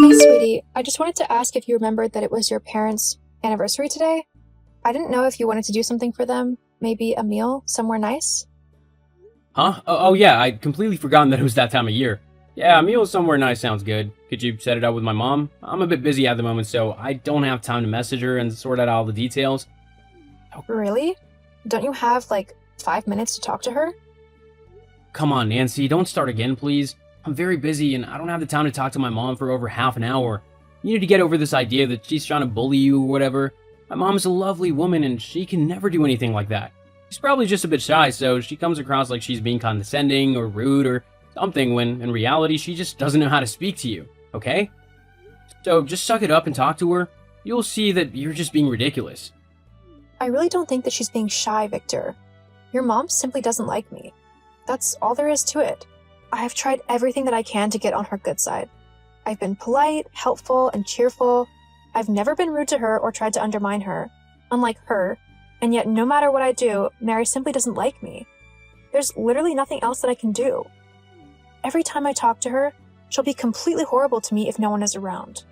Hey, sweetie, I just wanted to ask if you remembered that it was your parents' anniversary today. I didn't know if you wanted to do something for them, maybe a meal somewhere nice. Huh? Oh, yeah, I'd completely forgotten that it was that time of year. Yeah, a meal somewhere nice sounds good. Could you set it up with my mom? I'm a bit busy at the moment, so I don't have time to message her and sort out all the details. Really? Don't you have, 5 minutes to talk to her? Come on, Nancy, don't start again, please. I'm very busy and I don't have the time to talk to my mom for over half an hour. You need to get over this idea that she's trying to bully you or whatever. My mom's a lovely woman and she can never do anything like that. She's probably just a bit shy, so she comes across like she's being condescending or rude or something when in reality she just doesn't know how to speak to you, okay? So just suck it up and talk to her. You'll see that you're just being ridiculous. I really don't think that she's being shy, Victor. Your mom simply doesn't like me. That's all there is to it. I have tried everything that I can to get on her good side. I've been polite, helpful, and cheerful. I've never been rude to her or tried to undermine her, unlike her, and yet no matter what I do, Mary simply doesn't like me. There's literally nothing else that I can do. Every time I talk to her, she'll be completely horrible to me if no one is around.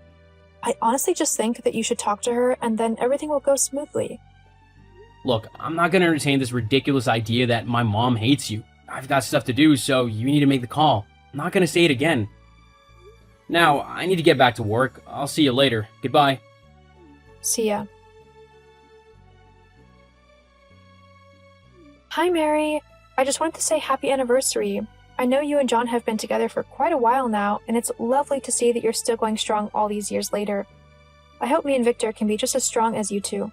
I honestly just think that you should talk to her and then everything will go smoothly. Look, I'm not gonna entertain this ridiculous idea that my mom hates you. I've got stuff to do, so you need to make the call. I'm not gonna say it again. Now, I need to get back to work. I'll see you later. Goodbye. See ya. Hi, Mary. I just wanted to say happy anniversary. I know you and John have been together for quite a while now, and it's lovely to see that you're still going strong all these years later. I hope me and Victor can be just as strong as you two.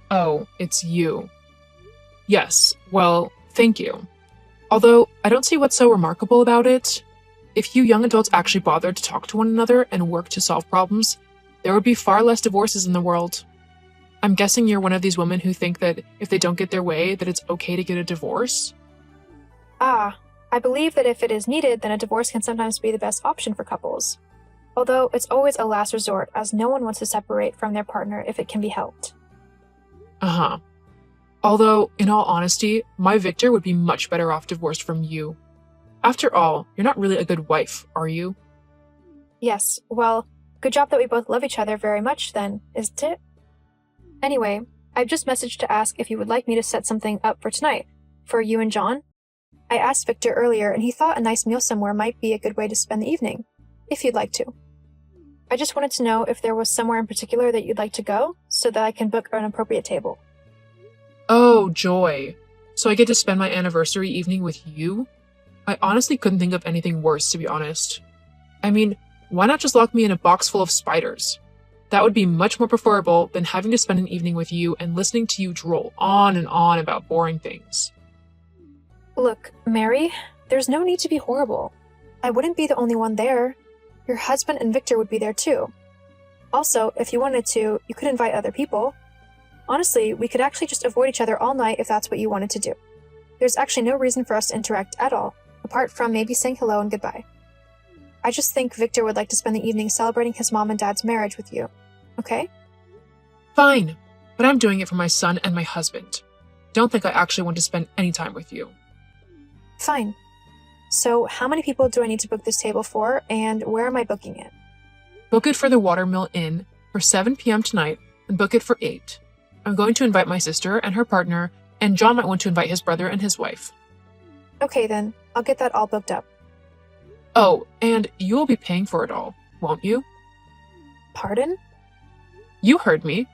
Oh, it's you. Yes, well, thank you. Although, I don't see what's so remarkable about it. If you young adults actually bothered to talk to one another and work to solve problems, there would be far less divorces in the world. I'm guessing you're one of these women who think that if they don't get their way, that it's okay to get a divorce? Ah, I believe that if it is needed, then a divorce can sometimes be the best option for couples. Although it's always a last resort, as no one wants to separate from their partner if it can be helped. Uh-huh. Although, in all honesty, my Victor would be much better off divorced from you. After all, you're not really a good wife, are you? Yes, well, good job that we both love each other very much then, isn't it? Anyway, I've just messaged to ask if you would like me to set something up for tonight, for you and John. I asked Victor earlier and he thought a nice meal somewhere might be a good way to spend the evening, if you'd like to. I just wanted to know if there was somewhere in particular that you'd like to go, so that I can book an appropriate table. Oh, joy. So I get to spend my anniversary evening with you? I honestly couldn't think of anything worse, to be honest. I mean, why not just lock me in a box full of spiders? That would be much more preferable than having to spend an evening with you and listening to you droll on and on about boring things. Look, Mary, there's no need to be horrible. I wouldn't be the only one there. Your husband and Victor would be there too. Also, if you wanted to, you could invite other people. Honestly, we could actually just avoid each other all night if that's what you wanted to do. There's actually no reason for us to interact at all, apart from maybe saying hello and goodbye. I just think Victor would like to spend the evening celebrating his mom and dad's marriage with you. Okay? Fine, but I'm doing it for my son and my husband. Don't think I actually want to spend any time with you. Fine. So, how many people do I need to book this table for, and where am I booking it? Book it for the Watermill Inn for 7 p.m. tonight, and book it for 8. I'm going to invite my sister and her partner, and John might want to invite his brother and his wife. Okay then, I'll get that all booked up. Oh, and you will be paying for it all, won't you? Pardon? You heard me.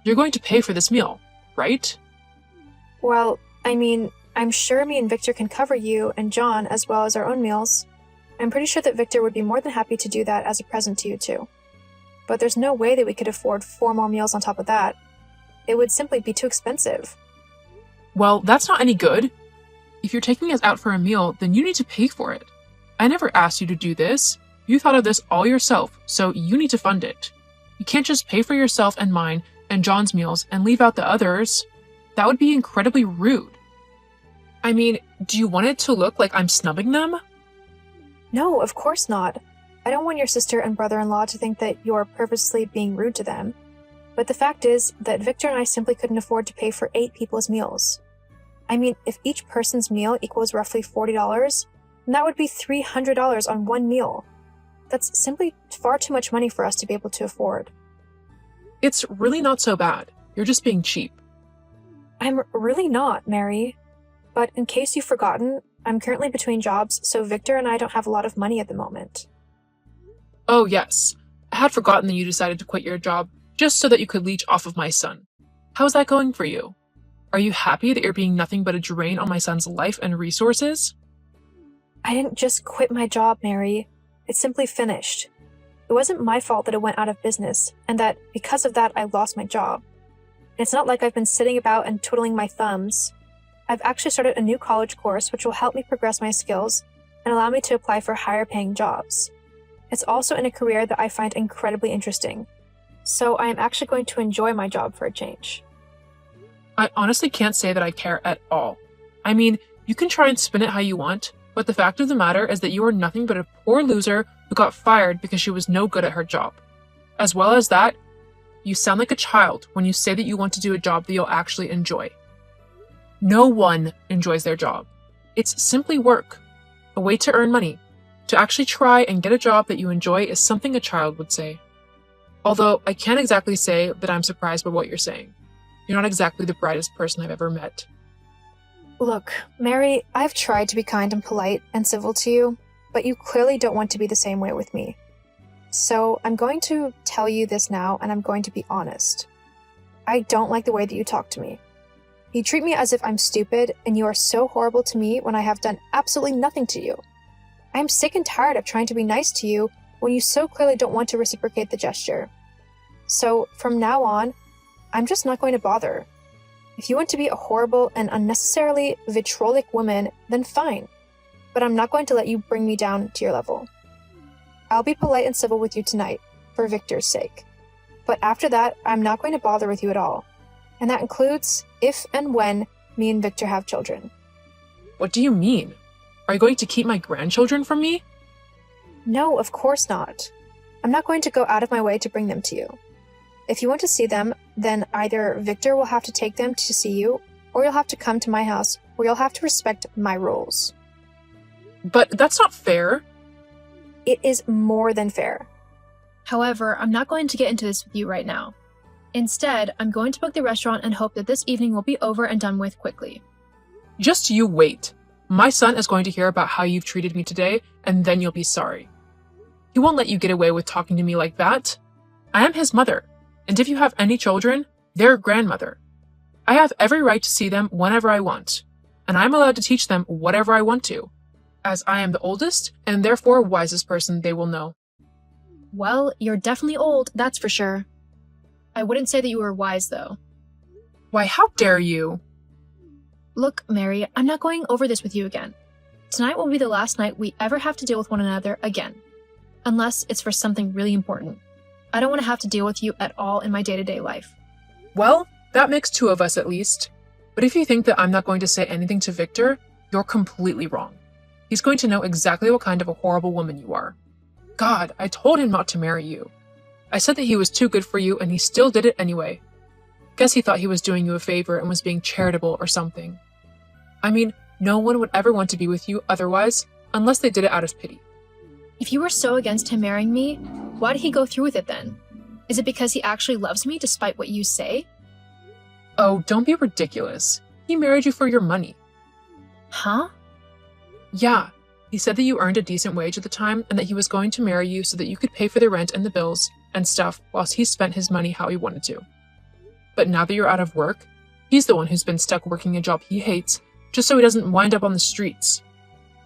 You're going to pay for this meal, right? Well, I mean, I'm sure me and Victor can cover you and John as well as our own meals. I'm pretty sure that Victor would be more than happy to do that as a present to you two. But there's no way that we could afford 4 more meals on top of that. It would simply be too expensive. Well, that's not any good. If you're taking us out for a meal, then you need to pay for it. I never asked you to do this. You thought of this all yourself, so you need to fund it. You can't just pay for yourself and mine and John's meals and leave out the others. That would be incredibly rude. I mean, do you want it to look like I'm snubbing them? No, of course not. I don't want your sister and brother-in-law to think that you're purposely being rude to them. But the fact is that Victor and I simply couldn't afford to pay for 8 people's meals. I mean, if each person's meal equals roughly $40, then that would be $300 on one meal. That's simply far too much money for us to be able to afford. It's really not so bad. You're just being cheap. I'm really not, Mary. But in case you've forgotten, I'm currently between jobs, so Victor and I don't have a lot of money at the moment. Oh, yes. I had forgotten that you decided to quit your job just so that you could leech off of my son. How's that going for you? Are you happy that you're being nothing but a drain on my son's life and resources? I didn't just quit my job, Mary. It's simply finished. It wasn't my fault that it went out of business, and that because of that I lost my job. And it's not like I've been sitting about and twiddling my thumbs. I've actually started a new college course which will help me progress my skills and allow me to apply for higher paying jobs. It's also in a career that I find incredibly interesting. So I am actually going to enjoy my job for a change. I honestly can't say that I care at all. I mean, you can try and spin it how you want, but the fact of the matter is that you are nothing but a poor loser who got fired because she was no good at her job. As well as that, you sound like a child when you say that you want to do a job that you'll actually enjoy. No one enjoys their job. It's simply work, a way to earn money. To actually try and get a job that you enjoy is something a child would say. Although I can't exactly say that I'm surprised by what you're saying. You're not exactly the brightest person I've ever met. Look, Mary, I've tried to be kind and polite and civil to you, but you clearly don't want to be the same way with me. So I'm going to tell you this now, and I'm going to be honest. I don't like the way that you talk to me. You treat me as if I'm stupid, and you are so horrible to me when I have done absolutely nothing to you. I am sick and tired of trying to be nice to you when you so clearly don't want to reciprocate the gesture. So from now on, I'm just not going to bother. If you want to be a horrible and unnecessarily vitriolic woman, then fine. But I'm not going to let you bring me down to your level. I'll be polite and civil with you tonight, for Victor's sake. But after that, I'm not going to bother with you at all. And that includes if and when me and Victor have children. What do you mean? Are you going to keep my grandchildren from me? No, of course not. I'm not going to go out of my way to bring them to you. If you want to see them, then either Victor will have to take them to see you, or you'll have to come to my house, where you'll have to respect my rules. But that's not fair. It is more than fair. However, I'm not going to get into this with you right now. Instead, I'm going to book the restaurant and hope that this evening will be over and done with quickly. Just you wait. My son is going to hear about how you've treated me today, and then you'll be sorry. He won't let you get away with talking to me like that. I am his mother, and if you have any children, their grandmother. I have every right to see them whenever I want, and I'm allowed to teach them whatever I want to, as I am the oldest and therefore wisest person they will know. Well, you're definitely old, that's for sure. I wouldn't say that you were wise, though. Why, how dare you? Look, Mary, I'm not going over this with you again. Tonight will be the last night we ever have to deal with one another again. Unless it's for something really important. I don't want to have to deal with you at all in my day-to-day life. Well, that makes two of us at least. But if you think that I'm not going to say anything to Victor, you're completely wrong. He's going to know exactly what kind of a horrible woman you are. God, I told him not to marry you. I said that he was too good for you, and he still did it anyway. Guess he thought he was doing you a favor and was being charitable or something. I mean, no one would ever want to be with you otherwise, unless they did it out of pity. If you were so against him marrying me, why did he go through with it then? Is it because he actually loves me despite what you say? Oh, don't be ridiculous. He married you for your money. Huh? Yeah, he said that you earned a decent wage at the time and that he was going to marry you so that you could pay for the rent and the bills and stuff whilst he spent his money how he wanted to. But now that you're out of work, he's the one who's been stuck working a job he hates just so he doesn't wind up on the streets.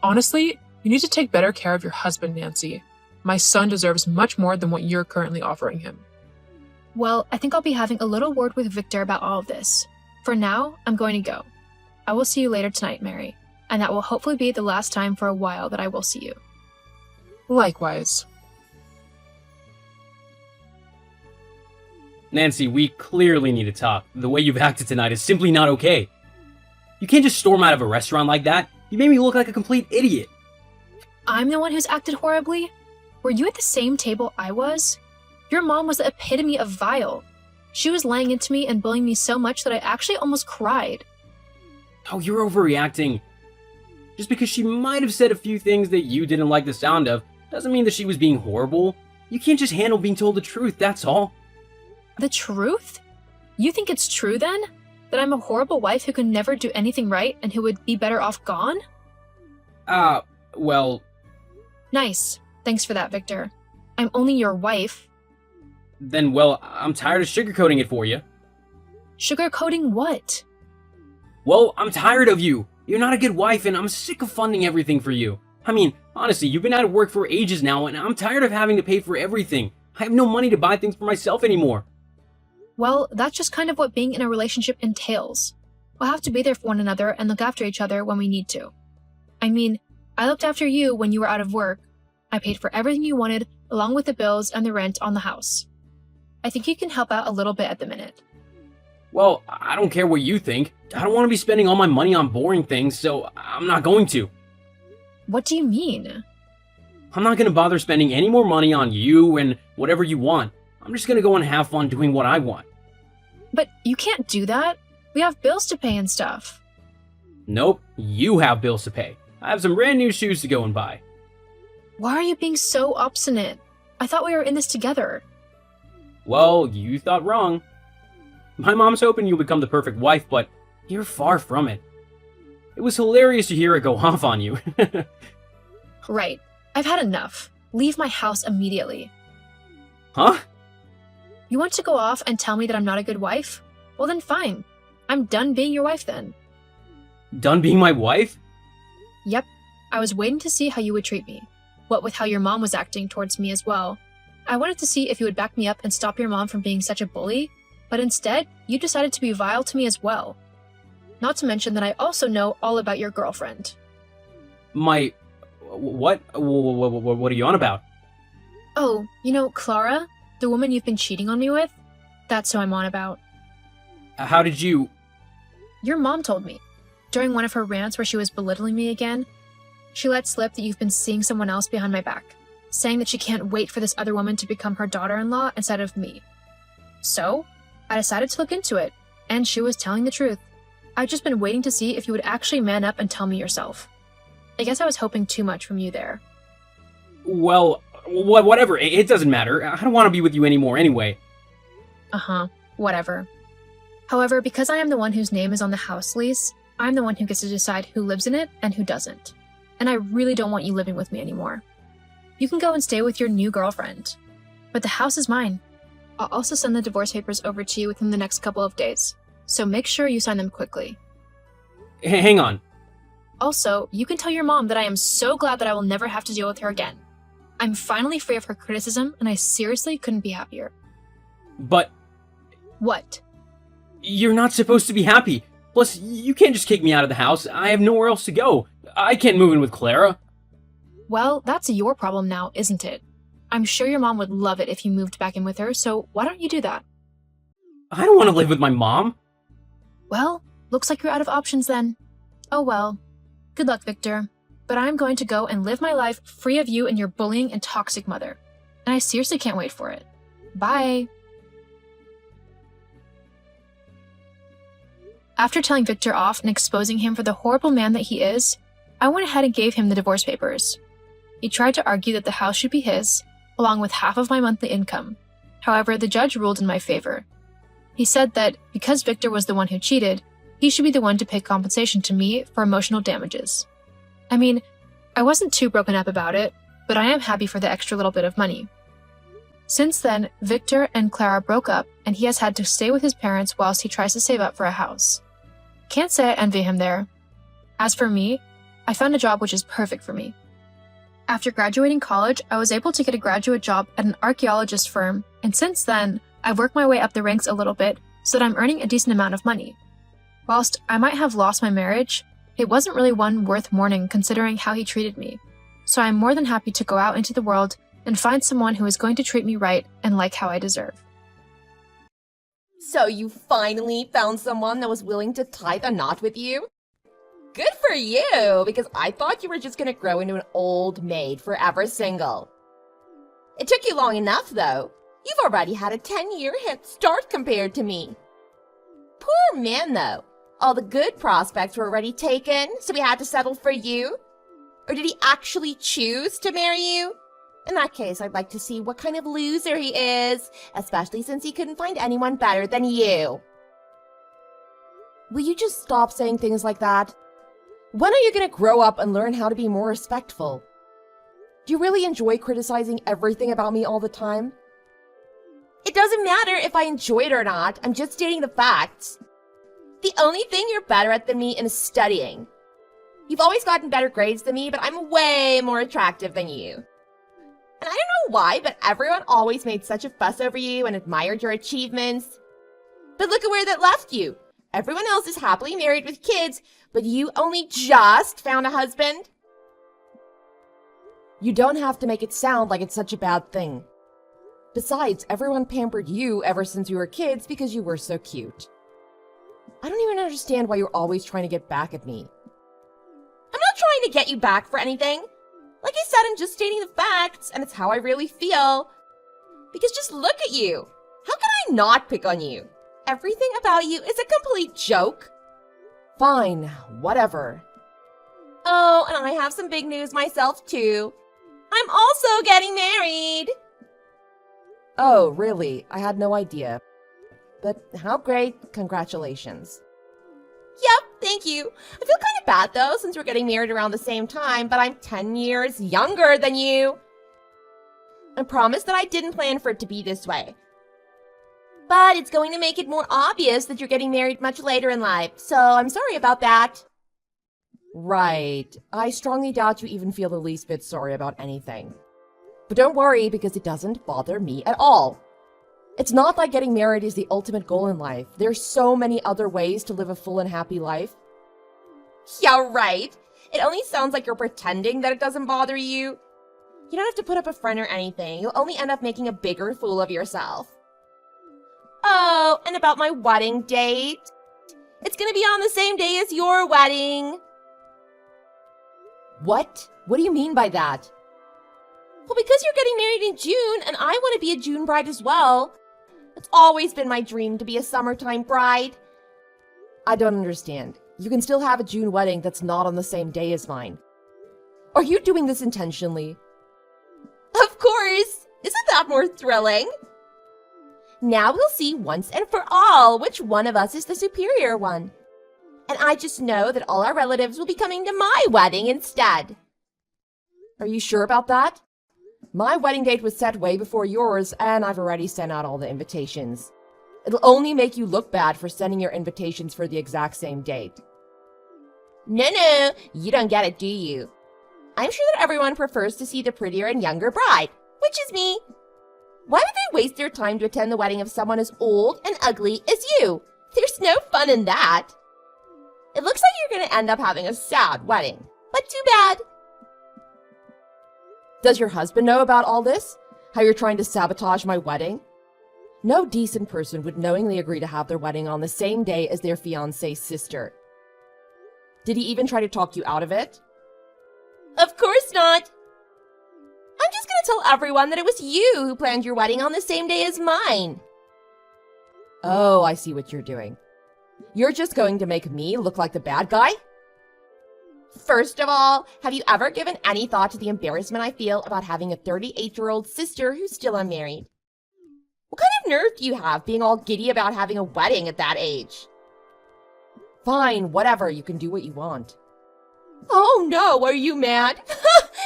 Honestly, you need to take better care of your husband, Nancy. My son deserves much more than what you're currently offering him. Well, I think I'll be having a little word with Victor about all of this. For now, I'm going to go. I will see you later tonight, Mary, and that will hopefully be the last time for a while that I will see you. Likewise. Nancy, we clearly need to talk. The way you've acted tonight is simply not okay. You can't just storm out of a restaurant like that. You made me look like a complete idiot. I'm the one who's acted horribly? Were you at the same table I was? Your mom was the epitome of vile. She was laying into me and bullying me so much that I actually almost cried. Oh, you're overreacting. Just because she might have said a few things that you didn't like the sound of Doesn't mean that she was being horrible. You can't just handle being told the truth, that's all. The truth? You think it's true then? That I'm a horrible wife who can never do anything right and who would be better off gone? Well... Nice. Thanks for that, Victor. I'm only your wife. Then, well, I'm tired of sugarcoating it for you. Sugarcoating what? Well, I'm tired of you. You're not a good wife, and I'm sick of funding everything for you. I mean, honestly, you've been out of work for ages now, and I'm tired of having to pay for everything. I have no money to buy things for myself anymore. Well, that's just kind of what being in a relationship entails. We'll have to be there for one another and look after each other when we need to. I mean, I looked after you when you were out of work. I paid for everything you wanted, along with the bills and the rent on the house. I think you can help out a little bit at the minute. Well, I don't care what you think. I don't want to be spending all my money on boring things, so I'm not going to. What do you mean? I'm not going to bother spending any more money on you and whatever you want. I'm just going to go and have fun doing what I want. But you can't do that. We have bills to pay and stuff. Nope, you have bills to pay. I have some brand new shoes to go and buy. Why are you being so obstinate? I thought we were in this together. Well, you thought wrong. My mom's hoping you'll become the perfect wife, but you're far from it. It was hilarious to hear it go off on you. Right. I've had enough. Leave my house immediately. Huh? You want to go off and tell me that I'm not a good wife? Well then fine. I'm done being your wife then. Done being my wife? Yep. I was waiting to see how you would treat me. What with how your mom was acting towards me as well. I wanted to see if you would back me up and stop your mom from being such a bully, but instead, you decided to be vile to me as well. Not to mention that I also know all about your girlfriend. My... What? What are you on about? Oh, you know, Clara? The woman you've been cheating on me with? That's who I'm on about. How did you... Your mom told me. During one of her rants where she was belittling me again, she let slip that you've been seeing someone else behind my back, saying that she can't wait for this other woman to become her daughter-in-law instead of me. So, I decided to look into it, and she was telling the truth. I've just been waiting to see if you would actually man up and tell me yourself. I guess I was hoping too much from you there. Well, whatever. It doesn't matter. I don't want to be with you anymore anyway. Uh-huh. Whatever. However, because I am the one whose name is on the house lease, I'm the one who gets to decide who lives in it and who doesn't. And I really don't want you living with me anymore. You can go and stay with your new girlfriend. But the house is mine. I'll also send the divorce papers over to you within the next couple of days. So make sure you sign them quickly. Hang on. Also, you can tell your mom that I am so glad that I will never have to deal with her again. I'm finally free of her criticism, and I seriously couldn't be happier. But... What? You're not supposed to be happy. Plus, you can't just kick me out of the house. I have nowhere else to go. I can't move in with Clara. Well, that's your problem now, isn't it? I'm sure your mom would love it if you moved back in with her, so why don't you do that? I don't want to live with my mom. Well, looks like you're out of options then. Oh well. Good luck, Victor. But I'm going to go and live my life free of you and your bullying and toxic mother. And I seriously can't wait for it. Bye! After telling Victor off and exposing him for the horrible man that he is, I went ahead and gave him the divorce papers. He tried to argue that the house should be his, along with half of my monthly income. However, the judge ruled in my favor. He said that because Victor was the one who cheated, he should be the one to pay compensation to me for emotional damages. I mean, I wasn't too broken up about it, but I am happy for the extra little bit of money. Since then, Victor and Clara broke up, and he has had to stay with his parents whilst he tries to save up for a house. Can't say I envy him there. As for me, I found a job which is perfect for me. After graduating college, I was able to get a graduate job at an archaeologist firm, and since then, I've worked my way up the ranks a little bit so that I'm earning a decent amount of money. Whilst I might have lost my marriage, it wasn't really one worth mourning considering how he treated me, so I'm more than happy to go out into the world and find someone who is going to treat me right and like how I deserve. So you finally found someone that was willing to tie the knot with you? Good for you, because I thought you were just gonna grow into an old maid forever single. It took you long enough, though. You've already had a 10-year head start compared to me. Poor man, though. All the good prospects were already taken, so he had to settle for you? Or did he actually choose to marry you? In that case, I'd like to see what kind of loser he is, especially since he couldn't find anyone better than you. Will you just stop saying things like that? When are you gonna grow up and learn how to be more respectful? Do you really enjoy criticizing everything about me all the time? It doesn't matter if I enjoy it or not, I'm just stating the facts. The only thing you're better at than me is studying. You've always gotten better grades than me, but I'm way more attractive than you. And I don't know why, but everyone always made such a fuss over you and admired your achievements. But look at where that left you. Everyone else is happily married with kids, but you only just found a husband. You don't have to make it sound like it's such a bad thing. Besides, everyone pampered you ever since you were kids because you were so cute. I don't even understand why you're always trying to get back at me. I'm not trying to get you back for anything. Like I said, I'm just stating the facts, and it's how I really feel. Because just look at you. How can I not pick on you? Everything about you is a complete joke. Fine, whatever. Oh, and I have some big news myself, too. I'm also getting married. Oh, really? I had no idea. But how great. Congratulations. Yep, thank you. I feel kind of bad, though, since we're getting married around the same time, but I'm 10 years younger than you. I promise that I didn't plan for it to be this way. But it's going to make it more obvious that you're getting married much later in life, so I'm sorry about that. Right. I strongly doubt you even feel the least bit sorry about anything. But don't worry, because it doesn't bother me at all. It's not like getting married is the ultimate goal in life. There's so many other ways to live a full and happy life. Yeah, right. It only sounds like you're pretending that it doesn't bother you. You don't have to put up a front or anything. You'll only end up making a bigger fool of yourself. Oh, and about my wedding date? It's gonna be on the same day as your wedding. What? What do you mean by that? Well, because you're getting married in June, and I want to be a June bride as well. It's always been my dream to be a summertime bride. I don't understand. You can still have a June wedding that's not on the same day as mine. Are you doing this intentionally? Of course! Isn't that more thrilling? Now we'll see once and for all which one of us is the superior one. And I just know that all our relatives will be coming to my wedding instead. Are you sure about that? My wedding date was set way before yours, and I've already sent out all the invitations. It'll only make you look bad for sending your invitations for the exact same date. No, you don't get it, do you? I'm sure that everyone prefers to see the prettier and younger bride, which is me. Why would they waste their time to attend the wedding of someone as old and ugly as you? There's no fun in that. It looks like you're going to end up having a sad wedding, but too bad. Does your husband know about all this? How you're trying to sabotage my wedding? No decent person would knowingly agree to have their wedding on the same day as their fiancé's sister. Did he even try to talk you out of it? Of course not. I'm just gonna tell everyone that it was you who planned your wedding on the same day as mine. Oh, I see what you're doing. You're just going to make me look like the bad guy? First of all, have you ever given any thought to the embarrassment I feel about having a 38-year-old sister who's still unmarried? What kind of nerve do you have being all giddy about having a wedding at that age? Fine, whatever, you can do what you want. Oh no, are you mad?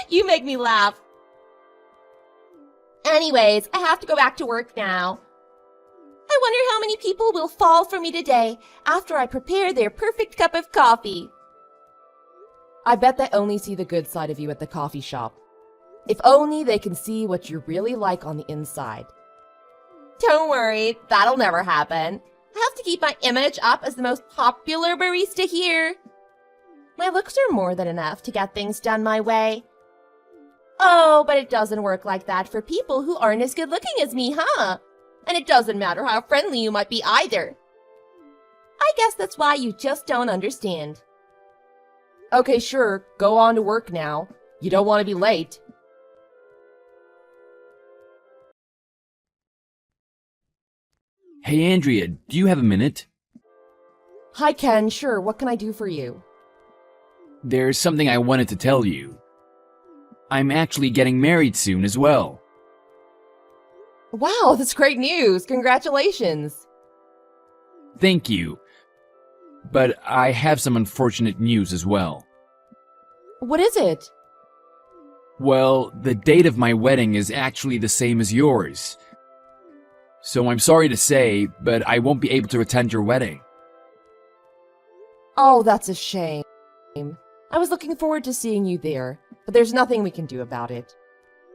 You make me laugh. Anyways, I have to go back to work now. I wonder how many people will fall for me today after I prepare their perfect cup of coffee. I bet they only see the good side of you at the coffee shop. If only they can see what you're really like on the inside. Don't worry, that'll never happen. I have to keep my image up as the most popular barista here. My looks are more than enough to get things done my way. Oh, but it doesn't work like that for people who aren't as good looking as me, huh? And it doesn't matter how friendly you might be either. I guess that's why you just don't understand. Okay, sure, go on to work now. You don't want to be late. Hey, Andrea, do you have a minute? Hi, Ken. Sure, what can I do for you? There's something I wanted to tell you. I'm actually getting married soon as well. Wow, that's great news. Congratulations. Thank you. But I have some unfortunate news as well. What is it? Well, the date of my wedding is actually the same as yours. So I'm sorry to say, but I won't be able to attend your wedding. Oh, that's a shame. I was looking forward to seeing you there, but there's nothing we can do about it.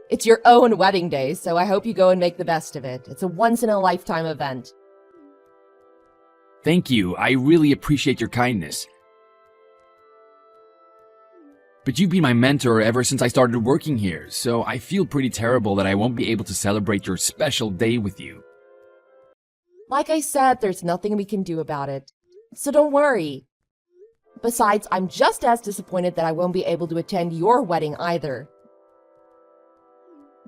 It's your own wedding day, so I hope you go and make the best of it. It's a once-in-a-lifetime event. Thank you, I really appreciate your kindness. But you've been my mentor ever since I started working here, so I feel pretty terrible that I won't be able to celebrate your special day with you. Like I said, there's nothing we can do about it. So don't worry. Besides, I'm just as disappointed that I won't be able to attend your wedding either.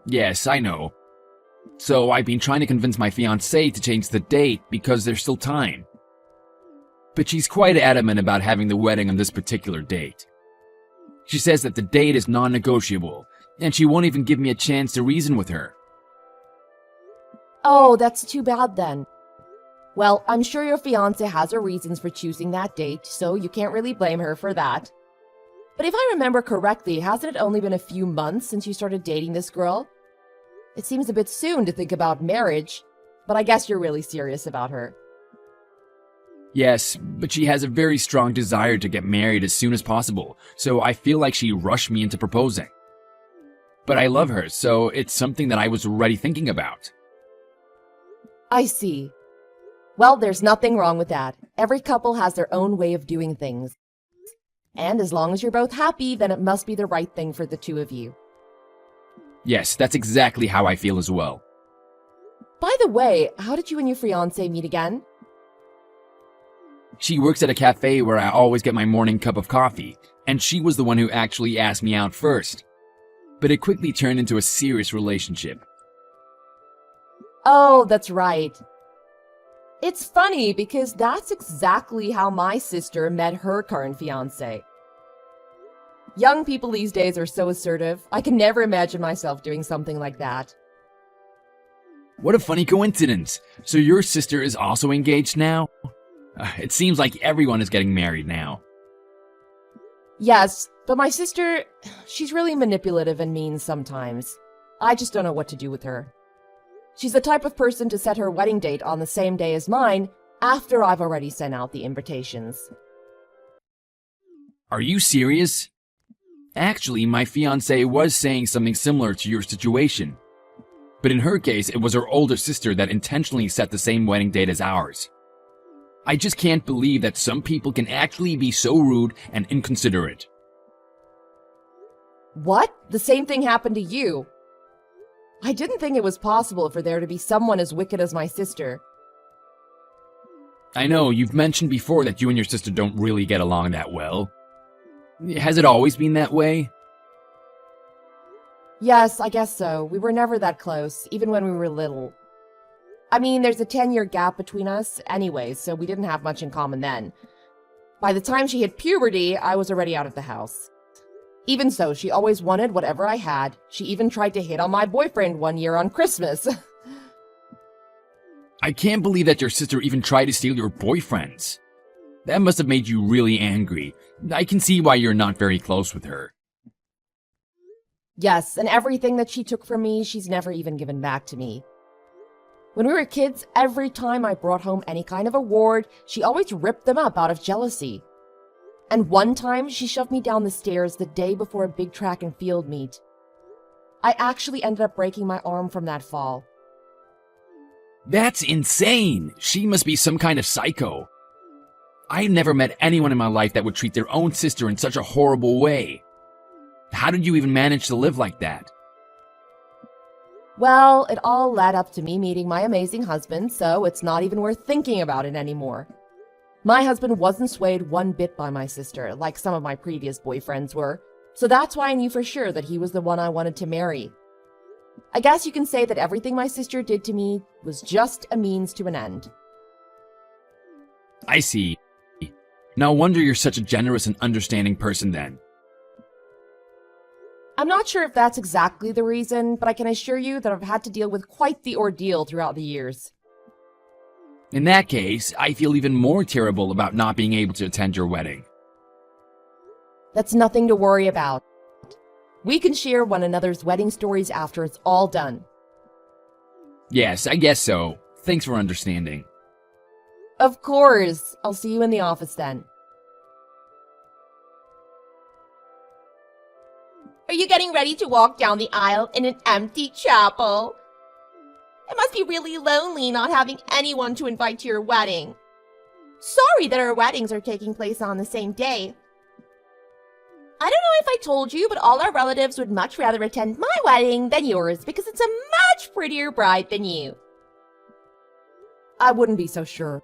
Yes, I know. So I've been trying to convince my fiancée to change the date because there's still time. But she's quite adamant about having the wedding on this particular date. She says that the date is non-negotiable, and she won't even give me a chance to reason with her. Oh, that's too bad then. Well, I'm sure your fiancé has her reasons for choosing that date, so you can't really blame her for that. But if I remember correctly, hasn't it only been a few months since you started dating this girl? It seems a bit soon to think about marriage, but I guess you're really serious about her. Yes, but she has a very strong desire to get married as soon as possible, so I feel like she rushed me into proposing. But I love her, so it's something that I was already thinking about. I see. Well, there's nothing wrong with that. Every couple has their own way of doing things. And as long as you're both happy, then it must be the right thing for the two of you. Yes, that's exactly how I feel as well. By the way, how did you and your fiancé meet again? She works at a cafe where I always get my morning cup of coffee, and she was the one who actually asked me out first. But it quickly turned into a serious relationship. Oh, that's right. It's funny because that's exactly how my sister met her current fiancé. Young people these days are so assertive. I can never imagine myself doing something like that. What a funny coincidence. So your sister is also engaged now? It seems like everyone is getting married now. Yes, but my sister, she's really manipulative and mean sometimes. I just don't know what to do with her. She's the type of person to set her wedding date on the same day as mine after I've already sent out the invitations. Are you serious? Actually, my fiancée was saying something similar to your situation. But in her case, it was her older sister that intentionally set the same wedding date as ours. I just can't believe that some people can actually be so rude and inconsiderate. What? The same thing happened to you? I didn't think it was possible for there to be someone as wicked as my sister. I know, you've mentioned before that you and your sister don't really get along that well. Has it always been that way? Yes, I guess so. We were never that close, even when we were little. I mean, there's a 10-year gap between us anyway, so we didn't have much in common then. By the time she hit puberty, I was already out of the house. Even so, she always wanted whatever I had. She even tried to hit on my boyfriend one year on Christmas. I can't believe that your sister even tried to steal your boyfriends. That must have made you really angry. I can see why you're not very close with her. Yes, and everything that she took from me, she's never even given back to me. When we were kids, every time I brought home any kind of award, she always ripped them up out of jealousy. And one time, she shoved me down the stairs the day before a big track and field meet. I actually ended up breaking my arm from that fall. That's insane! She must be some kind of psycho. I've never met anyone in my life that would treat their own sister in such a horrible way. How did you even manage to live like that? Well, it all led up to me meeting my amazing husband, so it's not even worth thinking about it anymore. My husband wasn't swayed one bit by my sister, like some of my previous boyfriends were, so that's why I knew for sure that he was the one I wanted to marry. I guess you can say that everything my sister did to me was just a means to an end. I see. No wonder you're such a generous and understanding person then. I'm not sure if that's exactly the reason, but I can assure you that I've had to deal with quite the ordeal throughout the years. In that case, I feel even more terrible about not being able to attend your wedding. That's nothing to worry about. We can share one another's wedding stories after it's all done. Yes, I guess so. Thanks for understanding. Of course. I'll see you in the office then. Are you getting ready to walk down the aisle in an empty chapel? It must be really lonely not having anyone to invite to your wedding. Sorry that our weddings are taking place on the same day. I don't know if I told you, but all our relatives would much rather attend my wedding than yours because it's a much prettier bride than you. I wouldn't be so sure.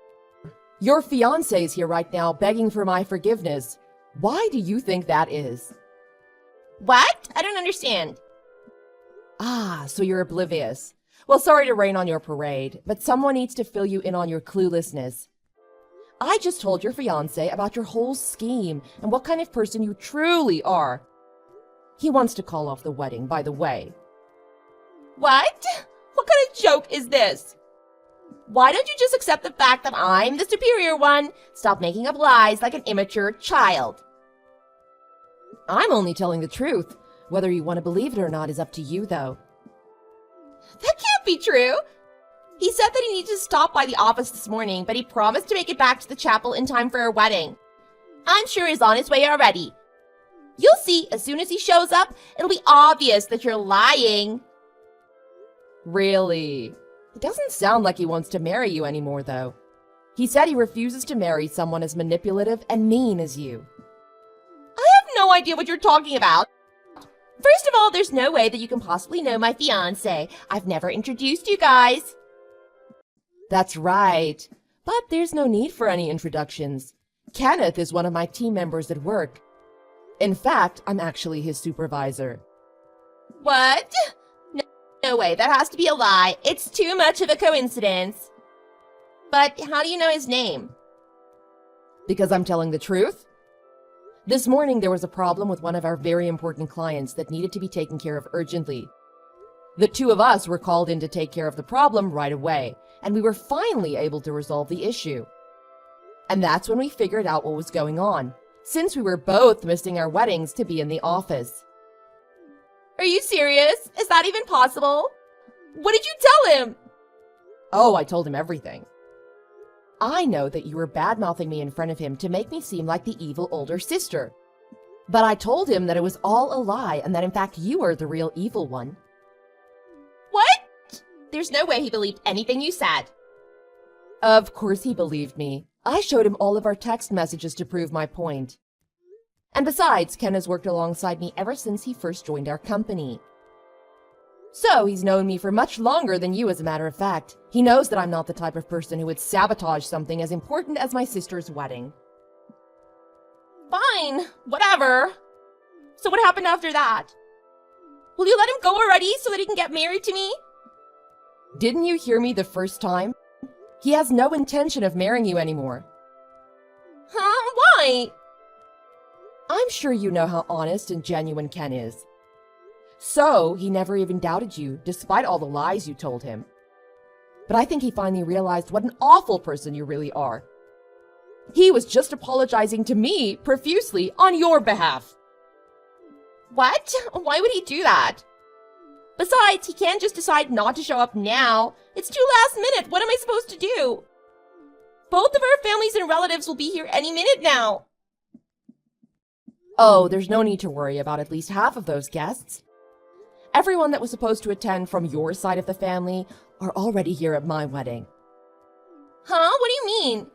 Your fiancé is here right now begging for my forgiveness. Why do you think that is? What? I don't understand. Ah, so you're oblivious. Well, sorry to rain on your parade, but someone needs to fill you in on your cluelessness. I just told your fiancé about your whole scheme and what kind of person you truly are. He wants to call off the wedding, by the way. What? What kind of joke is this? Why don't you just accept the fact that I'm the superior one? Stop making up lies like an immature child. I'm only telling the truth. Whether you want to believe it or not is up to you, though. That can't be true. He said that he needed to stop by the office this morning, but he promised to make it back to the chapel in time for our wedding. I'm sure he's on his way already. You'll see, as soon as he shows up, it'll be obvious that you're lying. Really? It doesn't sound like he wants to marry you anymore, though. He said he refuses to marry someone as manipulative and mean as you. I have no idea what you're talking about. First of all, there's no way that you can possibly know my fiancé. I've never introduced you guys. That's right. But there's no need for any introductions. Kenneth is one of my team members at work. In fact, I'm actually his supervisor. What? No way, that has to be a lie. It's too much of a coincidence. But how do you know his name? Because I'm telling the truth. This morning there was a problem with one of our very important clients that needed to be taken care of urgently. The two of us were called in to take care of the problem right away, and we were finally able to resolve the issue. And that's when we figured out what was going on, since we were both missing our weddings to be in the office. Are you serious? Is that even possible? What did you tell him? Oh, I told him everything. I know that you were bad-mouthing me in front of him to make me seem like the evil older sister. But I told him that it was all a lie and that in fact you are the real evil one. What? There's no way he believed anything you said. Of course he believed me. I showed him all of our text messages to prove my point. And besides, Ken has worked alongside me ever since he first joined our company. So he's known me for much longer than you, as a matter of fact. He knows that I'm not the type of person who would sabotage something as important as my sister's wedding. Fine, whatever. So what happened after that? Will you let him go already so that he can get married to me? Didn't you hear me the first time? He has no intention of marrying you anymore. Huh? Why? I'm sure you know how honest and genuine Ken is. So, he never even doubted you, despite all the lies you told him. But I think he finally realized what an awful person you really are. He was just apologizing to me profusely on your behalf. What? Why would he do that? Besides, he can't just decide not to show up now. It's too last minute. What am I supposed to do? Both of our families and relatives will be here any minute now. Oh, there's no need to worry about at least half of those guests. Everyone that was supposed to attend from your side of the family are already here at my wedding. Huh? What do you mean?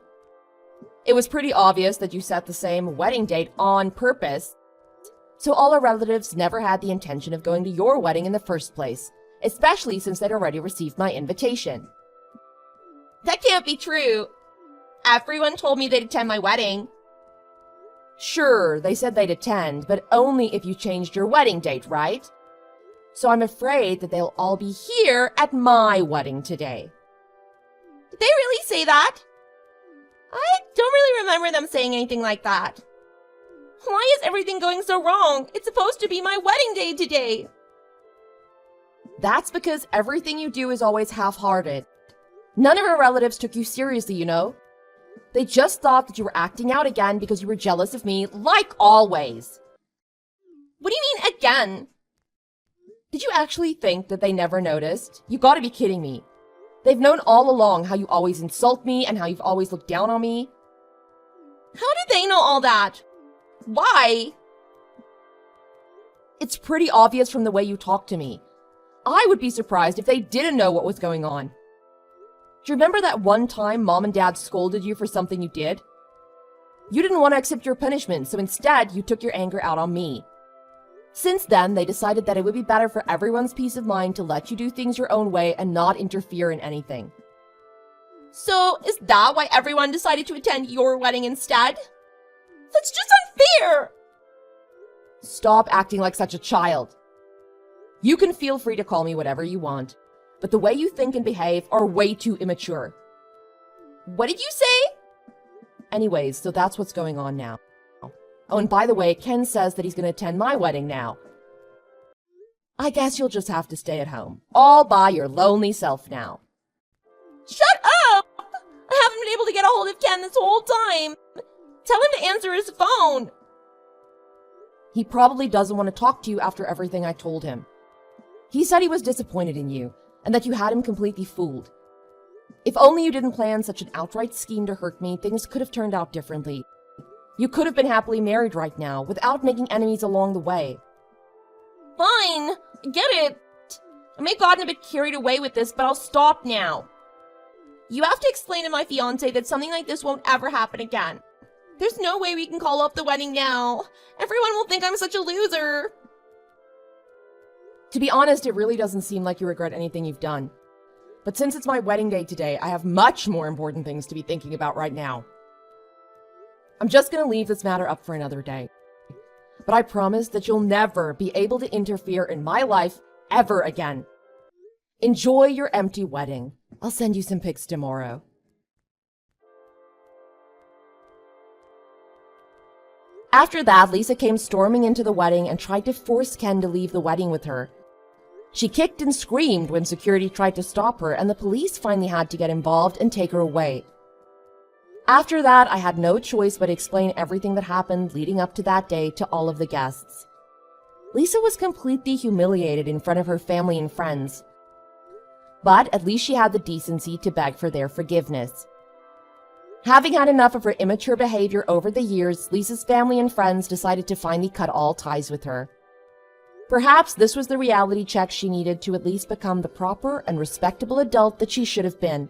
It was pretty obvious that you set the same wedding date on purpose. So all our relatives never had the intention of going to your wedding in the first place, especially since they'd already received my invitation. That can't be true. Everyone told me they'd attend my wedding. Sure, they said they'd attend, but only if you changed your wedding date, right? So I'm afraid that they'll all be here at my wedding today. Did they really say that? I don't really remember them saying anything like that. Why is everything going so wrong? It's supposed to be my wedding day today. That's because everything you do is always half-hearted. None of her relatives took you seriously, you know? They just thought that you were acting out again because you were jealous of me, like always. What do you mean, again? Did you actually think that they never noticed? You gotta be kidding me. They've known all along how you always insult me and how you've always looked down on me. How did they know all that? Why? It's pretty obvious from the way you talk to me. I would be surprised if they didn't know what was going on. Do you remember that one time Mom and Dad scolded you for something you did? You didn't want to accept your punishment, so instead you took your anger out on me. Since then, they decided that it would be better for everyone's peace of mind to let you do things your own way and not interfere in anything. So, is that why everyone decided to attend your wedding instead? That's just unfair! Stop acting like such a child. You can feel free to call me whatever you want, but the way you think and behave are way too immature. What did you say? Anyways, so that's what's going on now. Oh, and by the way, Ken says that he's going to attend my wedding now. I guess you'll just have to stay at home, all by your lonely self now. Shut up! I haven't been able to get a hold of Ken this whole time. Tell him to answer his phone. He probably doesn't want to talk to you after everything I told him. He said he was disappointed in you, and that you had him completely fooled. If only you didn't plan such an outright scheme to hurt me, things could have turned out differently. You could have been happily married right now, without making enemies along the way. Fine, I get it. I may have gotten a bit carried away with this, but I'll stop now. You have to explain to my fiancé that something like this won't ever happen again. There's no way we can call off the wedding now. Everyone will think I'm such a loser. To be honest, it really doesn't seem like you regret anything you've done. But since it's my wedding day today, I have much more important things to be thinking about right now. I'm just gonna leave this matter up for another day. But I promise that you'll never be able to interfere in my life ever again. Enjoy your empty wedding. I'll send you some pics tomorrow. After that, Lisa came storming into the wedding and tried to force Ken to leave the wedding with her. She kicked and screamed when security tried to stop her, and the police finally had to get involved and take her away. After that, I had no choice but to explain everything that happened leading up to that day to all of the guests. Lisa was completely humiliated in front of her family and friends. But at least she had the decency to beg for their forgiveness. Having had enough of her immature behavior over the years, Lisa's family and friends decided to finally cut all ties with her. Perhaps this was the reality check she needed to at least become the proper and respectable adult that she should have been.